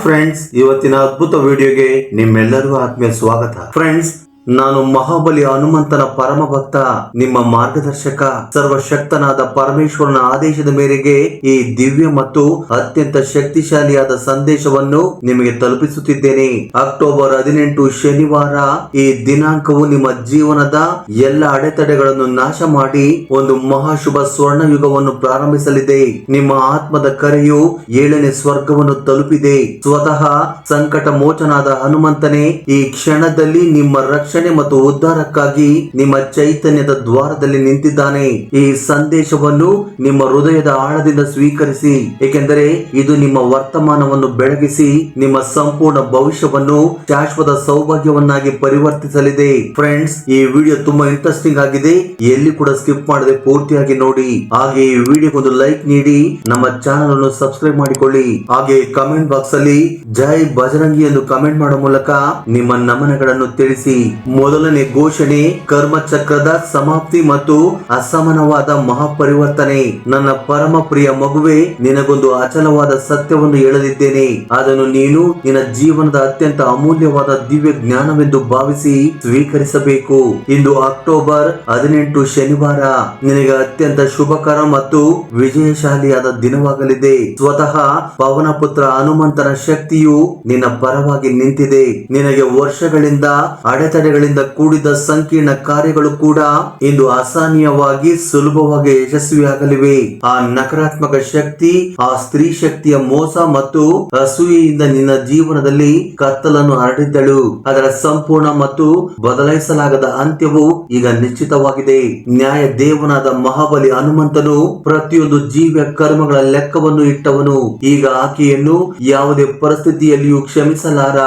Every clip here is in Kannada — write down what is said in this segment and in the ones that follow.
ಫ್ರೆಂಡ್ಸ್, ಇವತ್ತಿನ ಅದ್ಭುತ ವಿಡಿಯೋಗೆ ನಿಮ್ಮೆಲ್ಲರಿಗೂ ಆತ್ಮೀಯ ಸ್ವಾಗತ. ಫ್ರೆಂಡ್ಸ್, ನಾನು ಮಹಾಬಲಿ ಹನುಮಂತನ ಪರಮ ಭಕ್ತ, ನಿಮ್ಮ ಮಾರ್ಗದರ್ಶಕ. ಸರ್ವಶಕ್ತನಾದ ಪರಮೇಶ್ವರನ ಆದೇಶದ ಮೇರೆಗೆ ಈ ದಿವ್ಯ ಮತ್ತು ಅತ್ಯಂತ ಶಕ್ತಿಶಾಲಿಯಾದ ಸಂದೇಶವನ್ನು ನಿಮಗೆ ತಲುಪಿಸುತ್ತಿದ್ದೇನೆ. ಅಕ್ಟೋಬರ್ 18 ಶನಿವಾರ ಈ ದಿನಾಂಕವು ನಿಮ್ಮ ಜೀವನದ ಎಲ್ಲ ಅಡೆತಡೆಗಳನ್ನು ನಾಶ ಮಾಡಿ ಒಂದು ಮಹಾಶುಭ ಸ್ವರ್ಣ ಯುಗವನ್ನು ಪ್ರಾರಂಭಿಸಲಿದೆ. ನಿಮ್ಮ ಆತ್ಮದ ಕರೆಯು 7ನೇ ಸ್ವರ್ಗವನ್ನು ತಲುಪಿದೆ. ಸ್ವತಃ ಸಂಕಟ ಮೋಚನಾದ ಹನುಮಂತನೇ ಈ ಕ್ಷಣದಲ್ಲಿ ನಿಮ್ಮ ರಕ್ಷಣೆ ಮತ್ತು ಉದ್ಧಾರಕ್ಕಾಗಿ ನಿಮ್ಮ ಚೈತನ್ಯದ ದ್ವಾರದಲ್ಲಿ ನಿಂತಿದ್ದಾನೆ. ಈ ಸಂದೇಶವನ್ನು ನಿಮ್ಮ ಹೃದಯದ ಆಳದಿಂದ ಸ್ವೀಕರಿಸಿ, ಏಕೆಂದರೆ ಇದು ನಿಮ್ಮ ವರ್ತಮಾನವನ್ನು ಬೆಳಗಿಸಿ ನಿಮ್ಮ ಸಂಪೂರ್ಣ ಭವಿಷ್ಯವನ್ನು ಶಾಶ್ವತ ಸೌಭಾಗ್ಯವನ್ನಾಗಿ ಪರಿವರ್ತಿಸಲಿದೆ. ಫ್ರೆಂಡ್ಸ್, ಈ ವಿಡಿಯೋ ತುಂಬಾ ಇಂಟ್ರೆಸ್ಟಿಂಗ್ ಆಗಿದೆ. ಎಲ್ಲಿ ಕೂಡ ಸ್ಕಿಪ್ ಮಾಡದೆ ಪೂರ್ತಿಯಾಗಿ ನೋಡಿ. ಹಾಗೆ ಈ ವಿಡಿಯೋಗೊಂದು ಲೈಕ್ ನೀಡಿ ನಮ್ಮ ಚಾನೆಲ್ ಅನ್ನು ಸಬ್ಸ್ಕ್ರೈಬ್ ಮಾಡಿಕೊಳ್ಳಿ. ಹಾಗೆ ಕಮೆಂಟ್ ಬಾಕ್ಸ್ ಅಲ್ಲಿ ಜೈ ಬಜರಂಗಿ ಎಂದು ಕಮೆಂಟ್ ಮಾಡುವ ಮೂಲಕ ನಿಮ್ಮ ನಮನಗಳನ್ನು ತಿಳಿಸಿ. ಮೊದಲನೇ ಘೋಷಣೆ, ಕರ್ಮಚಕ್ರದ ಸಮಾಪ್ತಿ ಮತ್ತು ಅಸಮಾನವಾದ ಮಹಾಪರಿವರ್ತನೆ. ನನ್ನ ಪರಮ ಪ್ರಿಯ ಮಗುವೆ, ನಿನಗೊಂದು ಅಚಲವಾದ ಸತ್ಯವನ್ನು ಹೇಳಲಿದ್ದೇನೆ. ಅದನ್ನು ನೀನು ನಿನ್ನ ಜೀವನದ ಅತ್ಯಂತ ಅಮೂಲ್ಯವಾದ ದಿವ್ಯ ಜ್ಞಾನವೆಂದು ಭಾವಿಸಿ ಸ್ವೀಕರಿಸಬೇಕು. ಇಂದು ಅಕ್ಟೋಬರ್ 18 ಶನಿವಾರ ನಿನಗೆ ಅತ್ಯಂತ ಶುಭಕರ ಮತ್ತು ವಿಜಯಶಾಲಿಯಾದ ದಿನವಾಗಲಿದೆ. ಸ್ವತಃ ಪವನ ಪುತ್ರ ಹನುಮಂತನ ಶಕ್ತಿಯು ನಿನ್ನ ಪರವಾಗಿ ನಿಂತಿದೆ. ನಿನಗೆ ವರ್ಷಗಳಿಂದ ಅಡೆತಡೆಗಳಿಂದ ಕೂಡಿದ ಸಂಕೀರ್ಣ ಕಾರ್ಯಗಳು ಕೂಡ ಇಂದು ಅಸಹನೀಯವಾಗಿ ಸುಲಭವಾಗಿ ಯಶಸ್ವಿಯಾಗಲಿವೆ. ಆ ನಕಾರಾತ್ಮಕ ಶಕ್ತಿ, ಆ ಸ್ತ್ರೀ ಶಕ್ತಿಯ ಮೋಸ ಮತ್ತು ಅಸೂಯೆಯಿಂದ ನಿನ್ನ ಜೀವನದಲ್ಲಿ ಕತ್ತಲನ್ನು ಹರಡಿದ್ದಳು. ಅದರ ಸಂಪೂರ್ಣ ಮತ್ತು ಬದಲಾಯಿಸಲಾಗದ ಅಂತ್ಯವು ಈಗ ನಿಶ್ಚಿತವಾಗಿದೆ. ನ್ಯಾಯ ದೇವನಾದ ಮಹಾಬಲಿ ಹನುಮಂತನು ಪ್ರತಿಯೊಂದು ಜೀವಿಯ ಕರ್ಮಗಳ ಲೆಕ್ಕವನ್ನು ಇಟ್ಟವನು. ಈಗ ಆಕೆಯನ್ನು ಯಾವುದೇ ಪರಿಸ್ಥಿತಿಯಲ್ಲಿಯೂ ಕ್ಷಮಿಸಲಾರ.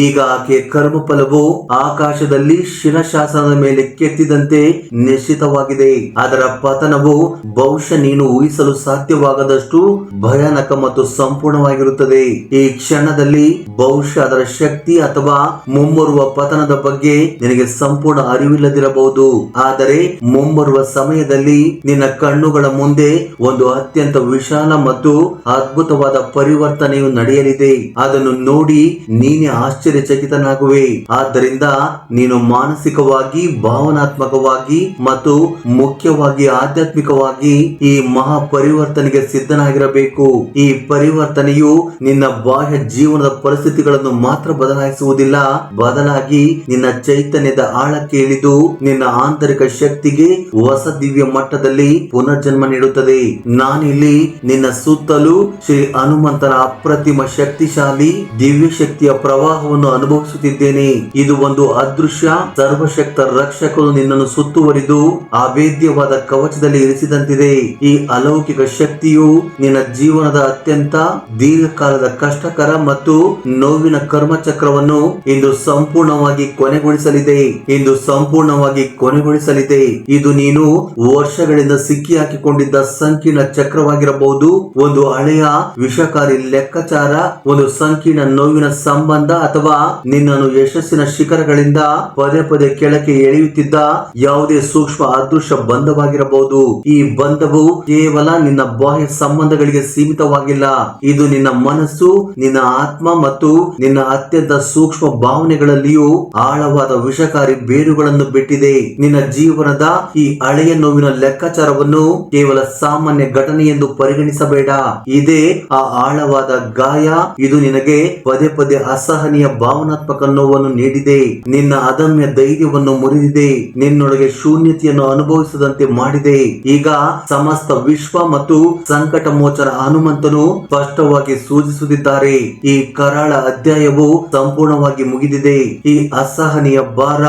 ಈಗ ಆಕೆಯ ಕರ್ಮ ಫಲವು ಆಕಾಶದಲ್ಲಿ ಶಿಲಾಶಾಸನದ ಮೇಲೆ ಕೆತ್ತಿದಂತೆ ನಿಶ್ಚಿತವಾಗಿದೆ. ಅದರ ಪತನವು ಬಹುಶಃ ನೀನು ಊಹಿಸಲು ಸಾಧ್ಯವಾಗದಷ್ಟು ಭಯಾನಕ ಮತ್ತು ಸಂಪೂರ್ಣವಾಗಿರುತ್ತದೆ. ಈ ಕ್ಷಣದಲ್ಲಿ ಬಹುಶಃ ಅದರ ಶಕ್ತಿ ಅಥವಾ ಮುಂಬರುವ ಪತನದ ಬಗ್ಗೆ ನಿನಗೆ ಸಂಪೂರ್ಣ ಅರಿವಿಲ್ಲದಿರಬಹುದು. ಆದರೆ ಮುಂಬರುವ ಸಮಯದಲ್ಲಿ ನಿನ್ನ ಕಣ್ಣುಗಳ ಮುಂದೆ ಒಂದು ಅತ್ಯಂತ ವಿಶಾಲ ಮತ್ತು ಅದ್ಭುತವಾದ ಪರಿವರ್ತನೆಯು ನಡೆಯಲಿದೆ. ಅದನ್ನು ನೋಡಿ ನೀನೇ ಆಶ್ಚರ್ಯಚಕಿತನಾಗುವೆ. ಆದ್ದರಿಂದ ನೀನು ಮಾನಸಿಕವಾಗಿ, ಭಾವನಾತ್ಮಕವಾಗಿ ಮತ್ತು ಮುಖ್ಯವಾಗಿ ಆಧ್ಯಾತ್ಮಿಕವಾಗಿ ಈ ಮಹಾ ಪರಿವರ್ತನೆಗೆ ಸಿದ್ಧನಾಗಿರಬೇಕು. ಈ ಪರಿವರ್ತನೆಯು ನಿನ್ನ ಬಾಹ್ಯ ಜೀವನದ ಪರಿಸ್ಥಿತಿಗಳನ್ನು ಮಾತ್ರ ಬದಲಾಯಿಸುವುದಿಲ್ಲ, ಬದಲಾಗಿ ನಿನ್ನ ಚೈತನ್ಯದ ಆಳಕ್ಕೆ ಇಳಿದು ನಿನ್ನ ಆಂತರಿಕ ಶಕ್ತಿಗೆ ಹೊಸ ದಿವ್ಯ ಮಟ್ಟದಲ್ಲಿ ಪುನರ್ಜನ್ಮ ನೀಡುತ್ತದೆ. ನಾನಿಲ್ಲಿ ನಿನ್ನ ಸುತ್ತಲೂ ಶ್ರೀ ಹನುಮಂತನ ಅಪ್ರತಿಮ ಶಕ್ತಿಶಾಲಿ ದಿವ್ಯ ಶಕ್ತಿಯ ಪ್ರವಾಹವನ್ನು ಅನುಭವಿಸುತ್ತಿದ್ದೇನೆ. ಇದು ಒಂದು ಅದೃಶ್ಯ ಸರ್ವಶಕ್ತ ರಕ್ಷಕನು ನಿನ್ನನ್ನು ಸುತ್ತುವರಿದು ಅಭೇದ್ಯವಾದ ಕವಚದಲ್ಲಿ ಇರಿಸಿದಂತಿದೆ. ಈ ಅಲೌಕಿಕ ಶಕ್ತಿಯು ನಿನ್ನ ಜೀವನದ ಅತ್ಯಂತ ದೀರ್ಘಕಾಲದ ಕಷ್ಟಕರ ಮತ್ತು ನೋವಿನ ಕರ್ಮಚಕ್ರವನ್ನು ಇಂದು ಸಂಪೂರ್ಣವಾಗಿ ಕೊನೆಗೊಳಿಸಲಿದೆ. ಇದು ನೀನು ವರ್ಷಗಳಿಂದ ಸಿಕ್ಕಿ ಹಾಕಿಕೊಂಡಿದ್ದ ಸಂಕೀರ್ಣ ಚಕ್ರವಾಗಿರಬಹುದು, ಒಂದು ಹಳೆಯ ವಿಷಕಾರಿ ಲೆಕ್ಕಾಚಾರ, ಒಂದು ಸಂಕೀರ್ಣ ನೋವಿನ ಸಂಬಂಧ, ಅಥವಾ ನಿನ್ನನ್ನು ಯಶಸ್ಸಿನ ಶಿಖರಗಳಿಂದ ಪದೇ ಪದೇ ಕೆಳಕ್ಕೆ ಎಳೆಯುತ್ತಿದ್ದ ಯಾವುದೇ ಸೂಕ್ಷ್ಮ ಅದೃಶ್ಯ ಬಂಧವಾಗಿರಬಹುದು. ಈ ಬಂಧವು ಕೇವಲ ನಿನ್ನ ಬಾಹ್ಯ ಸಂಬಂಧಗಳಿಗೆ ಸೀಮಿತವಾಗಿಲ್ಲ. ಇದು ನಿನ್ನ ಮನಸ್ಸು, ನಿನ್ನ ಆತ್ಮ ಮತ್ತು ನಿನ್ನ ಅತ್ಯಂತ ಸೂಕ್ಷ್ಮ ಭಾವನೆಗಳಲ್ಲಿಯೂ ಆಳವಾದ ವಿಷಕಾರಿ ಬೇರುಗಳನ್ನು ಬಿಟ್ಟಿದೆ. ನಿನ್ನ ಜೀವನದ ಈ ಹಳೆಯ ನೋವಿನ ಲೆಕ್ಕಾಚಾರವನ್ನು ಕೇವಲ ಸಾಮಾನ್ಯ ಘಟನೆ ಎಂದು ಪರಿಗಣಿಸಬೇಡ. ಇದೇ ಆ ಆಳವಾದ ಗಾಯ. ಇದು ನಿನಗೆ ಪದೇ ಪದೇ ಅಸಹನೀಯ ಭಾವನಾತ್ಮಕ ನೋವನ್ನು ನೀಡಿದೆ, ನಿನ್ನ ಅದಮ್ಯ ಧೈರ್ಯವನ್ನು ಮುರಿದಿದೆ, ನಿನ್ನೊಳಗೆ ಶೂನ್ಯತೆಯನ್ನು ಅನುಭವಿಸದಂತೆ ಮಾಡಿದೆ. ಈಗ ಸಮಸ್ತ ವಿಶ್ವ ಮತ್ತು ಸಂಕಟ ಮೋಚನ ಹನುಮಂತನು ಸ್ಪಷ್ಟವಾಗಿ ಸೂಚಿಸುತ್ತಿದ್ದಾರೆ. ಈ ಕರಾಳ ಅಧ್ಯಾಯವು ಸಂಪೂರ್ಣವಾಗಿ ಮುಗಿದಿದೆ. ಈ ಅಸಹನೀಯ ಭಾರ,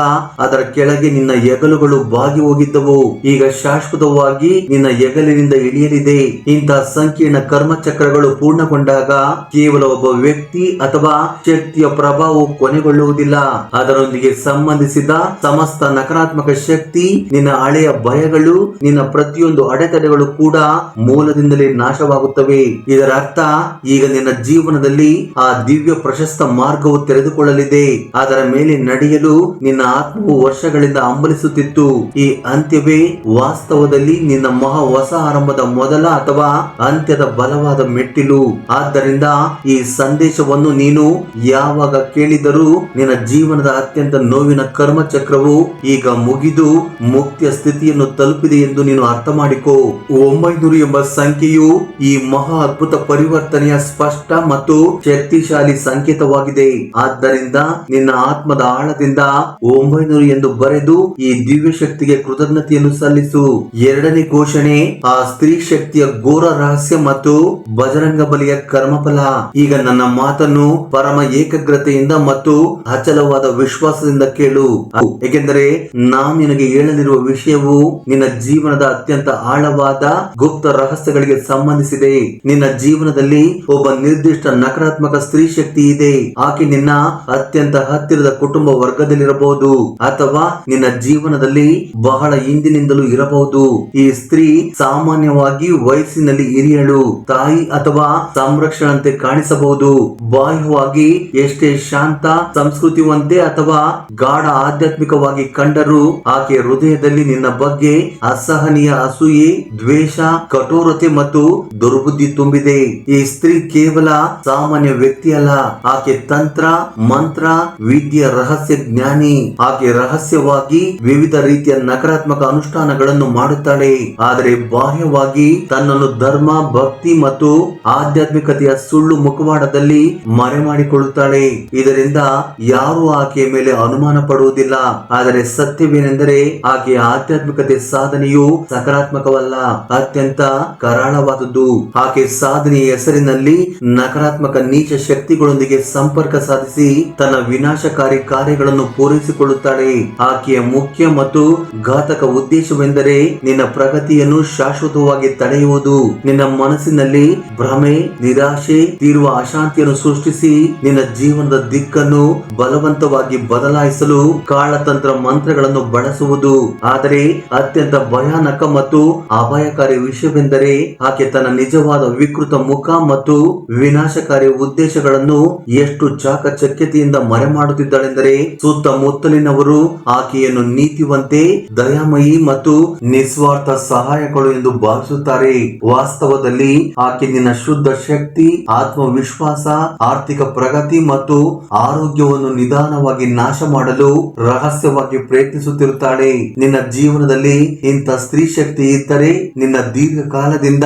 ಅದರ ಕೆಳಗೆ ನಿನ್ನ ಹೆಗಲುಗಳು ಬಾಗಿ ಹೋಗಿದ್ದವು, ಈಗ ಶಾಶ್ವತವಾಗಿ ನಿನ್ನ ಹೆಗಲಿನಿಂದ ಇಳಿಯಲಿದೆ. ಇಂತಹ ಸಂಕೀರ್ಣ ಕರ್ಮಚಕ್ರಗಳು ಪೂರ್ಣಗೊಂಡಾಗ ಕೇವಲ ಒಬ್ಬ ವ್ಯಕ್ತಿ ಅಥವಾ ಶಕ್ತಿಯ ಪ್ರಭಾವವು ಕೊನೆಗೊಳ್ಳುವುದಿಲ್ಲ, ಅದರೊಂದಿಗೆ ಸಂಬಂಧಿಸಿದ ಸಮಸ್ತ ನಕಾರಾತ್ಮಕ ಶಕ್ತಿ, ನಿನ್ನ ಹಳೆಯ ಭಯಗಳು, ನಿನ್ನ ಪ್ರತಿಯೊಂದು ಅಡೆತಡೆಗಳು ಕೂಡ ಮೂಲದಿಂದಲೇ ನಾಶವಾಗುತ್ತವೆ. ಇದರ ಅರ್ಥ ಈಗ ನಿನ್ನ ಜೀವನದಲ್ಲಿ ಆ ದಿವ್ಯ ಪ್ರಶಸ್ತ ಮಾರ್ಗವು ತೆರೆದುಕೊಳ್ಳಲಿದೆ. ಅದರ ಮೇಲೆ ನಡೆಯಲು ನಿನ್ನ ಆತ್ಮವು ವರ್ಷಗಳಿಂದ ಹಂಬಲಿಸುತ್ತಿತ್ತು. ಈ ಅಂತ್ಯವೇ ವಾಸ್ತವದಲ್ಲಿ ನಿನ್ನ ಮಹಾ ಹೊಸ ಆರಂಭದ ಮೊದಲ ಅಥವಾ ಅಂತ್ಯದ ಬಲವಾದ ಮೆಟ್ಟಿಲು. ಆದ್ದರಿಂದ ಈ ಸಂದೇಶವನ್ನು ನೀನು ಯಾವಾಗ ಕೇಳಿದರೂ ನಿನ್ನ ಜೀವನದ ಅತ್ಯಂತ ನೋವಿನ ಕರ್ಮ ಚಕ್ರವು ಈಗ ಮುಗಿದು ಮುಕ್ತಿಯ ಸ್ಥಿತಿಯನ್ನು ತಲುಪಿದೆ ಎಂದು ನೀನು ಅರ್ಥ ಮಾಡಿಕೋ. 900 ಎಂಬ ಸಂಖ್ಯೆಯು ಈ ಮಹಾ ಅದ್ಭುತ ಪರಿವರ್ತನೆಯ ಸ್ಪಷ್ಟ ಮತ್ತು ಶಕ್ತಿಶಾಲಿ ಸಂಕೇತವಾಗಿದೆ. ಆದ್ದರಿಂದ ನಿನ್ನ ಆತ್ಮದ ಆಳದಿಂದ 900 ಎಂದು ಬರೆದು ಈ ದಿವ್ಯ ಶಕ್ತಿಗೆ ಕೃತಜ್ಞತೆಯನ್ನು ಸಲ್ಲಿಸು. ಎರಡನೇ ಘೋಷಣೆ, ಆ ಸ್ತ್ರೀ ಶಕ್ತಿಯ ಘೋರ ರಹಸ್ಯ ಮತ್ತು ಬಜರಂಗ ಬಲಿಯ ಕರ್ಮಫಲ. ಈಗ ನನ್ನ ಮಾತನ್ನು ಪರಮ ಏಕಾಗ್ರತೆಯಿಂದ ಮತ್ತು ಅಚಲವಾದ ವಿಶ್ವಾಸದಿಂದ ಕೇಳು, ಏಕೆಂದರೆ ನಾನು ನಿನಗೆ ಹೇಳಲಿರುವ ವಿಷಯವು ನಿನ್ನ ಜೀವನದ ಅತ್ಯಂತ ಆಳವಾದ ಗುಪ್ತ ರಹಸ್ಯಗಳಿಗೆ ಸಂಬಂಧಿಸಿದೆ. ನಿನ್ನ ಜೀವನದಲ್ಲಿ ಒಬ್ಬ ನಿರ್ದಿಷ್ಟ ನಕಾರಾತ್ಮಕ ಸ್ತ್ರೀ ಶಕ್ತಿ ಇದೆ. ಆಕೆ ನಿನ್ನ ಅತ್ಯಂತ ಹತ್ತಿರದ ಕುಟುಂಬ ವರ್ಗದಲ್ಲಿರಬಹುದು ಅಥವಾ ನಿನ್ನ ಜೀವನದಲ್ಲಿ ಬಹಳ ಹಿಂದಿನಿಂದಲೂ ಇರಬಹುದು. ಈ ಸ್ತ್ರೀ ಸಾಮಾನ್ಯವಾಗಿ ವಯಸ್ಸಿನಲ್ಲಿ ಹಿರಿಯಳು, ತಾಯಿ ಅಥವಾ ಸಂರಕ್ಷಣಂತೆ ಕಾಣಿಸಬಹುದು. ಬಾಹ್ಯವಾಗಿ ಎಷ್ಟೇ ಶಾಂತ, ಸಂಸ್ಕೃತಿವಂತೆ ಅಥವಾ ಗಾಢ ಆಧ್ಯಾತ್ಮಿಕವಾಗಿ ಕಂಡರೂ ಆಕೆ ಹೃದಯದಲ್ಲಿ ನಿನ್ನ ಬಗ್ಗೆ ಅಸಹನೀಯ ಅಸೂಯೆ, ದ್ವೇಷ, ಕಠೋರತೆ ಮತ್ತು ದುರ್ಬುದ್ಧಿ ತುಂಬಿದೆ. ಈ ಸ್ತ್ರೀ ಕೇವಲ ಸಾಮಾನ್ಯ ವ್ಯಕ್ತಿ ಅಲ್ಲ, ಆಕೆ ತಂತ್ರ, ಮಂತ್ರ, ವಿದ್ಯೆಯ ರಹಸ್ಯ ಜ್ಞಾನಿ. ಆಕೆ ರಹಸ್ಯವಾಗಿ ವಿವಿಧ ರೀತಿಯ ನಕಾರಾತ್ಮಕ ಅನುಷ್ಠಾನಗಳನ್ನು ಮಾಡುತ್ತಾಳೆ, ಆದರೆ ಬಾಹ್ಯವಾಗಿ ತನ್ನನ್ನು ಧರ್ಮ, ಭಕ್ತಿ ಮತ್ತು ಆಧ್ಯಾತ್ಮಿಕತೆಯ ಸುಳ್ಳು ಮುಖವಾಡದಲ್ಲಿ ಮರೆಮಾಡಿಕೊಳ್ಳುತ್ತಾಳೆ. ಇದರಿಂದ ಯಾರು ಆಕೆಯ ಮೇಲೆ ಅನುಮಾನ ಪಡುವುದಿಲ್ಲ. ಆದರೆ ಸತ್ಯವೇನೆಂದರೆ ಆಕೆಯ ಆಧ್ಯಾತ್ಮಿಕತೆ ಸಾಧನೆಯು ಸಕಾರಾತ್ಮಕವಲ್ಲ, ಅತ್ಯಂತ ಕರಾಳವಾದುದು. ಆಕೆ ಸಾಧನೆಯ ಹೆಸರಿನಲ್ಲಿ ನಕಾರಾತ್ಮಕ ನೀಚ ಶಕ್ತಿಗಳೊಂದಿಗೆ ಸಂಪರ್ಕ ಸಾಧಿಸಿ ತನ್ನ ವಿನಾಶಕಾರಿ ಕಾರ್ಯಗಳನ್ನು ಪೂರೈಸಿಕೊಳ್ಳುತ್ತಾಳೆ. ಆಕೆಯ ಮುಖ್ಯ ಮತ್ತು ಘಾತಕ ಉದ್ದೇಶವೆಂದರೆ ನಿನ್ನ ಪ್ರಗತಿಯನ್ನು ಶಾಶ್ವತವಾಗಿ ತಡೆಯುವುದು. ನಿನ್ನ ಮನಸ್ಸಿನಲ್ಲಿ ಭ್ರಮೆ, ನಿರಾಶೆ, ತೀವ್ರ ಅಶಾಂತಿಯನ್ನು ಸೃಷ್ಟಿಸಿ ನಿನ್ನ ಜೀವನದ ದಿಕ್ಕನ್ನು ಬಲವಂತವಾಗಿ ಬದಲಾಯಿಸಲು ಕಾಳತಂತ್ರ ಮಂತ್ರಗಳನ್ನು ಬಳಸುವುದು. ಆದರೆ ಅತ್ಯಂತ ಭಯಾನಕ ಮತ್ತು ಅಪಾಯಕಾರಿ ವಿಷಯವೆಂದರೆ ಆಕೆ ತನ್ನ ನಿಜವಾದ ವಿಕೃತ ಮುಖ ಮತ್ತು ವಿನಾಶಕಾರಿ ಉದ್ದೇಶಗಳನ್ನು ಎಷ್ಟು ಚಾಕಚಕ್ಯತೆಯಿಂದ ಮರೆಮಾಡುತ್ತಿದ್ದಾಳೆಂದರೆ ಸುತ್ತಮುತ್ತಲಿನವರು ಆಕೆಯನ್ನು ನೀತಿವಂತೆ, ದಯಾಮಯಿ ಮತ್ತು ನಿಸ್ವಾರ್ಥ ಸಹಾಯಕಳು ಎಂದು ಭಾವಿಸುತ್ತಾರೆ. ವಾಸ್ತವದಲ್ಲಿ ಆಕೆ ನಿನ್ನ ಶುದ್ಧ ಶಕ್ತಿ, ಆತ್ಮವಿಶ್ವಾಸ, ಆರ್ಥಿಕ ಪ್ರಗತಿ ಮತ್ತು ಆರೋಗ್ಯವನ್ನು ನಿಧಾನವಾಗಿ ನಾಶ ಮಾಡಲು ರಹಸ್ಯವಾಗಿ ಪ್ರಯತ್ನಿಸುತ್ತಿರುತ್ತಾಳೆ. ನಿನ್ನ ಜೀವನದಲ್ಲಿ ಇಂಥ ಸ್ತ್ರೀ ಶಕ್ತಿ ಇದ್ದರೆ ನಿನ್ನ ದೀರ್ಘಕಾಲದಿಂದ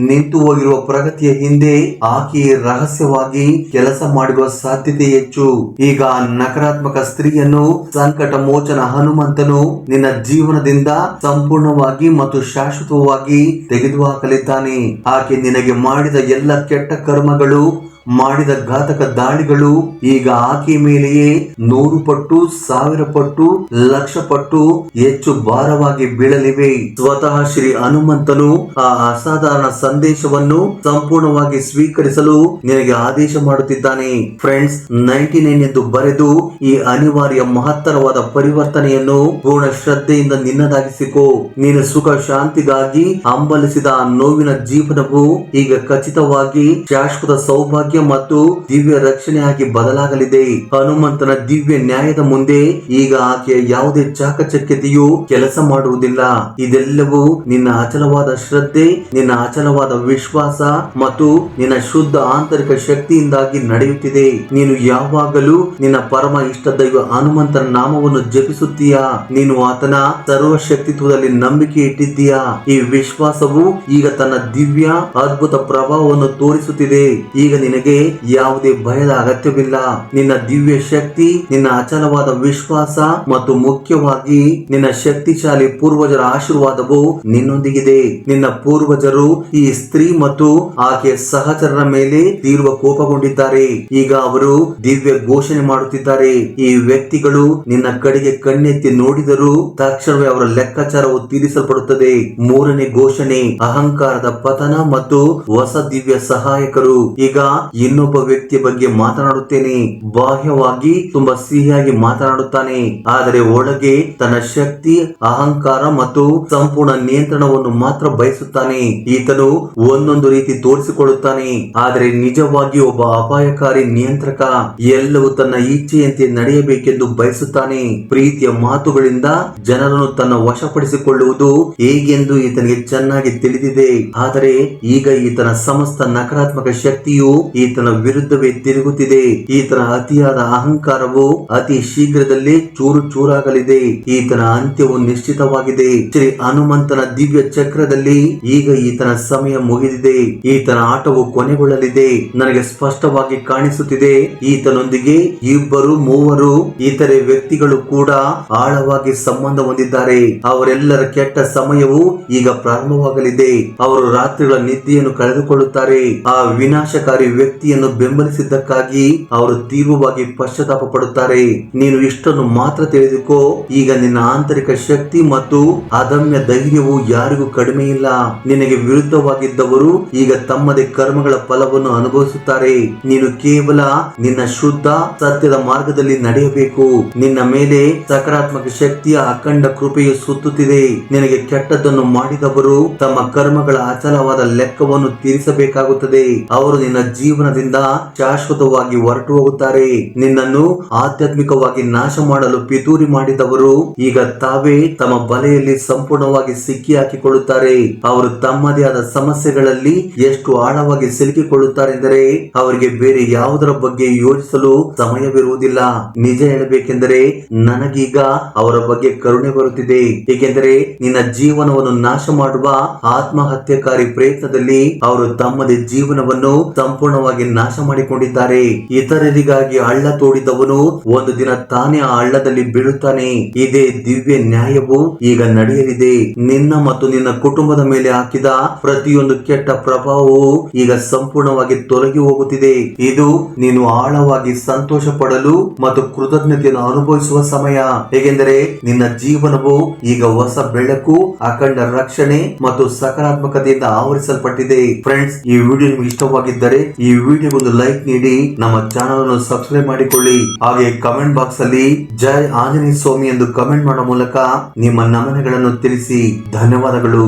ನಿಂತು ಹೋಗಿರುವ ಪ್ರಗತಿಯ ಹಿಂದೆ ಆಕೆಯೇ ರಹಸ್ಯವಾಗಿ ಕೆಲಸ ಮಾಡಿರುವ ಸಾಧ್ಯತೆ ಹೆಚ್ಚು. ಈಗ ನಕಾರಾತ್ಮಕ ಸ್ತ್ರೀಯನ್ನು ಸಂಕಟ ಮೋಚನ ಹನುಮಂತನು ನಿನ್ನ ಜೀವನದಿಂದ ಸಂಪೂರ್ಣವಾಗಿ ಮತ್ತು ಶಾಶ್ವತವಾಗಿ ತೆಗೆದುಹಾಕಲಿದ್ದಾನೆ. ಆಕೆ ನಿನಗೆ ಮಾಡಿದ ಎಲ್ಲ ಕೆಟ್ಟ ಕರ್ಮಗಳು, ಮಾಡಿದ ಘಾತಕ ದಾಳಿಗಳು ಈಗ ಆಕೆಯ ಮೇಲೆಯೇ 100 ಪಟ್ಟು, 1000 ಪಟ್ಟು, 1,00,000 ಪಟ್ಟು ಹೆಚ್ಚು ಭಾರವಾಗಿ ಬೀಳಲಿವೆ. ಸ್ವತಃ ಶ್ರೀ ಹನುಮಂತನು ಆ ಅಸಾಧಾರಣ ಸಂದೇಶವನ್ನು ಸಂಪೂರ್ಣವಾಗಿ ಸ್ವೀಕರಿಸಲು ನಿನಗೆ ಆದೇಶ ಮಾಡುತ್ತಿದ್ದಾನೆ. ಫ್ರೆಂಡ್ಸ್, 99 ಎಂದು ಬರೆದು ಈ ಅನಿವಾರ್ಯ ಮಹತ್ತರವಾದ ಪರಿವರ್ತನೆಯನ್ನು ಪೂರ್ಣ ಶ್ರದ್ಧೆಯಿಂದ ನಿನ್ನದಾಗಿಸಿಕೋ. ನೀನು ಸುಖ ಶಾಂತಿಗಾಗಿ ಹಂಬಲಿಸಿದ ಆ ನೋವಿನ ಜೀವನವು ಈಗ ಖಚಿತವಾಗಿ ಶಾಶ್ವತ ಸೌಭಾಗ್ಯ ಮತ್ತು ದಿವ್ಯ ರಕ್ಷಣೆಯಾಗಿ ಬದಲಾಗಲಿದೆ. ಹನುಮಂತನ ದಿವ್ಯ ನ್ಯಾಯದ ಮುಂದೆ ಈಗ ಆಕೆಯ ಯಾವುದೇ ಚಾಕಚಕ್ಯತೆಯು ಕೆಲಸ ಮಾಡುವುದಿಲ್ಲ. ಇದೆಲ್ಲವೂ ನಿನ್ನ ಅಚಲವಾದ ಶ್ರದ್ಧೆ, ನಿನ್ನ ಅಚಲವಾದ ವಿಶ್ವಾಸ ಮತ್ತು ನಿನ್ನ ಶುದ್ಧ ಆಂತರಿಕ ಶಕ್ತಿಯಿಂದಾಗಿ ನಡೆಯುತ್ತಿದೆ. ನೀನು ಯಾವಾಗಲೂ ನಿನ್ನ ಪರಮ ಇಷ್ಟ ದೈವ ಹನುಮಂತನ ನಾಮವನ್ನು ಜಪಿಸುತ್ತೀಯಾ. ನೀನು ಆತನ ಸರ್ವಶಕ್ತಿತ್ವದಲ್ಲಿ ನಂಬಿಕೆ ಇಟ್ಟಿದ್ದೀಯಾ. ಈ ವಿಶ್ವಾಸವು ಈಗ ತನ್ನ ದಿವ್ಯ ಅದ್ಭುತ ಪ್ರಭಾವವನ್ನು ತೋರಿಸುತ್ತಿದೆ. ಈಗ ನಿನಗೆ ಯಾವುದೇ ಭಯದ ಅಗತ್ಯವಿಲ್ಲ. ನಿನ್ನ ದಿವ್ಯ ಶಕ್ತಿ, ನಿನ್ನ ಅಚಲವಾದ ವಿಶ್ವಾಸ ಮತ್ತು ಮುಖ್ಯವಾಗಿ ನಿನ್ನ ಶಕ್ತಿಶಾಲಿ ಪೂರ್ವಜರ ಆಶೀರ್ವಾದವು ನಿನ್ನೊಂದಿಗಿದೆ. ನಿನ್ನ ಪೂರ್ವಜರು ಈ ಸ್ತ್ರೀ ಮತ್ತು ಆಕೆಯ ಸಹಚರರ ಮೇಲೆ ತೀವ್ರ ಕೋಪಗೊಂಡಿದ್ದಾರೆ. ಈಗ ಅವರು ದಿವ್ಯ ಘೋಷಣೆ ಮಾಡುತ್ತಿದ್ದಾರೆ. ಈ ವ್ಯಕ್ತಿಗಳು ನಿನ್ನ ಕಡೆಗೆ ಕಣ್ಣೆತ್ತಿ ನೋಡಿದರೂ ತಕ್ಷಣವೇ ಅವರ ಲೆಕ್ಕಾಚಾರವು ತೀರಿಸಲ್ಪಡುತ್ತದೆ. ಮೂರನೇ ಘೋಷಣೆ, ಅಹಂಕಾರದ ಪತನ ಮತ್ತು ಹೊಸ ದಿವ್ಯ ಸಹಾಯಕರು. ಈಗ ಇನ್ನೊಬ್ಬ ವ್ಯಕ್ತಿಯ ಬಗ್ಗೆ ಮಾತನಾಡುತ್ತೇನೆ. ಬಾಹ್ಯವಾಗಿ ತುಂಬಾ ಸಿಹಿಯಾಗಿ ಮಾತನಾಡುತ್ತಾನೆ, ಆದರೆ ಒಳಗೆ ತನ್ನ ಶಕ್ತಿ, ಅಹಂಕಾರ ಮತ್ತು ಸಂಪೂರ್ಣ ನಿಯಂತ್ರಣವನ್ನು ಮಾತ್ರ ಬಯಸುತ್ತಾನೆ. ಈತನು ಒಂದೊಂದು ರೀತಿ ತೋರಿಸಿಕೊಳ್ಳುತ್ತಾನೆ, ಆದರೆ ನಿಜವಾಗಿ ಒಬ್ಬ ಅಪಾಯಕಾರಿ ನಿಯಂತ್ರಕ. ಎಲ್ಲವೂ ತನ್ನ ಇಚ್ಛೆಯಂತೆ ನಡೆಯಬೇಕೆಂದು ಬಯಸುತ್ತಾನೆ. ಪ್ರೀತಿಯ ಮಾತುಗಳಿಂದ ಜನರನ್ನು ತನ್ನ ವಶಪಡಿಸಿಕೊಳ್ಳುವುದು ಹೇಗೆಂದು ಈತನಿಗೆ ಚೆನ್ನಾಗಿ ತಿಳಿದಿದೆ. ಆದರೆ ಈಗ ಈತನ ಸಮಸ್ತ ನಕಾರಾತ್ಮಕ ಶಕ್ತಿಯು ಈತನ ವಿರುದ್ಧವೇ ತಿರುಗುತ್ತಿದೆ. ಈತನ ಅತಿಯಾದ ಅಹಂಕಾರವು ಅತಿ ಶೀಘ್ರದಲ್ಲೇ ಚೂರು ಚೂರಾಗಲಿದೆ. ಈತನ ಅಂತ್ಯವು ನಿಶ್ಚಿತವಾಗಿದೆ. ಶ್ರೀ ಹನುಮಂತನ ದಿವ್ಯ ಚಕ್ರದಲ್ಲಿ ಈಗ ಈತನ ಸಮಯ ಮುಗಿದಿದೆ. ಈತನ ಆಟವು ಕೊನೆಗೊಳ್ಳಲಿದೆ. ನನಗೆ ಸ್ಪಷ್ಟವಾಗಿ ಕಾಣಿಸುತ್ತಿದೆ, ಈತನೊಂದಿಗೆ ಇಬ್ಬರು ಮೂವರು ಇತರೆ ವ್ಯಕ್ತಿಗಳು ಕೂಡ ಆಳವಾಗಿ ಸಂಬಂಧ ಹೊಂದಿದ್ದಾರೆ. ಅವರೆಲ್ಲರ ಕೆಟ್ಟ ಸಮಯವು ಈಗ ಪ್ರಾರಂಭವಾಗಲಿದೆ. ಅವರು ರಾತ್ರಿಗಳ ನಿದ್ದೆಯನ್ನು ಕಳೆದುಕೊಳ್ಳುತ್ತಾರೆ. ಆ ವಿನಾಶಕಾರಿ ವ್ಯಕ್ತಿಯನ್ನು ಬೆಂಬಲಿಸಿದ್ದಕ್ಕಾಗಿ ಅವರು ತೀವ್ರವಾಗಿ ಪಶ್ಚಾತ್ತಾಪ ಪಡುತ್ತಾರೆ. ನೀನು ಇಷ್ಟನ್ನು ಮಾತ್ರ ತಿಳಿದುಕೋ, ಈಗ ನಿನ್ನ ಆಂತರಿಕ ಶಕ್ತಿ ಮತ್ತು ಅದಮ್ಯ ಧೈರ್ಯವು ಯಾರಿಗೂ ಕಡಿಮೆ ಇಲ್ಲ. ನಿನಗೆ ವಿರುದ್ಧವಾಗಿದ್ದವರು ಈಗ ತಮ್ಮದೇ ಕರ್ಮಗಳ ಫಲವನ್ನು ಅನುಭವಿಸುತ್ತಾರೆ. ನೀನು ಕೇವಲ ನಿನ್ನ ಶುದ್ಧ ಸತ್ಯದ ಮಾರ್ಗದಲ್ಲಿ ನಡೆಯಬೇಕು. ನಿನ್ನ ಮೇಲೆ ಸಕಾರಾತ್ಮಕ ಶಕ್ತಿಯ ಅಖಂಡ ಕೃಪೆಯು ಸುತ್ತುತ್ತಿದೆ. ನಿನಗೆ ಕೆಟ್ಟದ್ದನ್ನು ಮಾಡಿದವರು ತಮ್ಮ ಕರ್ಮಗಳ ಅಚಲವಾದ ಲೆಕ್ಕವನ್ನು ತೀರಿಸಬೇಕಾಗುತ್ತದೆ. ಅವರು ನಿನ್ನ ಜೀವನದಿಂದ ಶಾಶ್ವತವಾಗಿ ಹೊರಟು ಹೋಗುತ್ತಾರೆ. ನಿನ್ನನ್ನು ಆಧ್ಯಾತ್ಮಿಕವಾಗಿ ನಾಶ ಮಾಡಲು ಪಿತೂರಿ ಮಾಡಿದವರು ಈಗ ತಾವೇ ತಮ್ಮ ಬಲೆಯಲ್ಲಿ ಸಂಪೂರ್ಣವಾಗಿ ಸಿಕ್ಕಿ ಹಾಕಿಕೊಳ್ಳುತ್ತಾರೆ. ಅವರು ತಮ್ಮದೇ ಆದ ಸಮಸ್ಯೆಗಳಲ್ಲಿ ಎಷ್ಟು ಆಳವಾಗಿ ಸಿಲುಕಿಕೊಳ್ಳುತ್ತಾರೆಂದರೆ ಅವರಿಗೆ ಬೇರೆ ಯಾವುದರ ಬಗ್ಗೆ ಯೋಚಿಸಲು ಸಮಯವಿರುವುದಿಲ್ಲ. ನಿಜ ಹೇಳಬೇಕೆಂದರೆ ನನಗೀಗ ಅವರ ಬಗ್ಗೆ ಕರುಣೆ ಬರುತ್ತಿದೆ. ಏಕೆಂದರೆ ನಿನ್ನ ಜೀವನವನ್ನು ನಾಶ ಮಾಡುವ ಆತ್ಮಹತ್ಯಾಕಾರಿ ಪ್ರಯತ್ನದಲ್ಲಿ ಅವರು ತಮ್ಮದೇ ಜೀವನವನ್ನು ಸಂಪೂರ್ಣವಾಗಿ ನಾಶ ಮಾಡಿಕೊಂಡಿದ್ದಾರೆ. ಇತರರಿಗಾಗಿ ಹಳ್ಳ ತೋಡಿದವನು ಒಂದು ದಿನ ತಾನೇ ಆ ಹಳ್ಳದಲ್ಲಿ ಬೀಳುತ್ತಾನೆ. ಇದೇ ದಿವ್ಯ ನ್ಯಾಯವು ಈಗ ನಡೆಯಲಿದೆ. ನಿನ್ನ ಮತ್ತು ನಿನ್ನ ಕುಟುಂಬದ ಮೇಲೆ ಹಾಕಿದ ಪ್ರತಿಯೊಂದು ಕೆಟ್ಟ ಪ್ರಭಾವವು ಈಗ ಸಂಪೂರ್ಣವಾಗಿ ತೊಲಗಿ ಹೋಗುತ್ತಿದೆ. ಇದು ನೀನು ಆಳವಾಗಿ ಸಂತೋಷ ಪಡಲು ಮತ್ತು ಕೃತಜ್ಞತೆಯನ್ನು ಅನುಭವಿಸುವ ಸಮಯ. ಹೇಗೆಂದರೆ ನಿನ್ನ ಜೀವನವು ಈಗ ಹೊಸ ಬೆಳಕು, ಅಖಂಡ ರಕ್ಷಣೆ ಮತ್ತು ಸಕಾರಾತ್ಮಕತೆಯಿಂದ ಆವರಿಸಲ್ಪಟ್ಟಿದೆ. ಫ್ರೆಂಡ್ಸ್, ಈ ವಿಡಿಯೋ ನಿಮಗೆ ಇಷ್ಟವಾಗಿದ್ದರೆ ಈ ವಿಡಿಯೋಗೆ ಒಂದು ಲೈಕ್ ನೀಡಿ, ನಮ್ಮ ಚಾನಲ್ ಅನ್ನು ಸಬ್ಸ್ಕ್ರೈಬ್ ಮಾಡಿಕೊಳ್ಳಿ. ಹಾಗೆ ಕಮೆಂಟ್ ಬಾಕ್ಸ್ ಅಲ್ಲಿ ಜೈ ಆಂಜನೇಯ ಸ್ವಾಮಿ ಎಂದು ಕಮೆಂಟ್ ಮಾಡುವ ಮೂಲಕ ನಿಮ್ಮ ನಮನಗಳನ್ನು ತಿಳಿಸಿ. ಧನ್ಯವಾದಗಳು.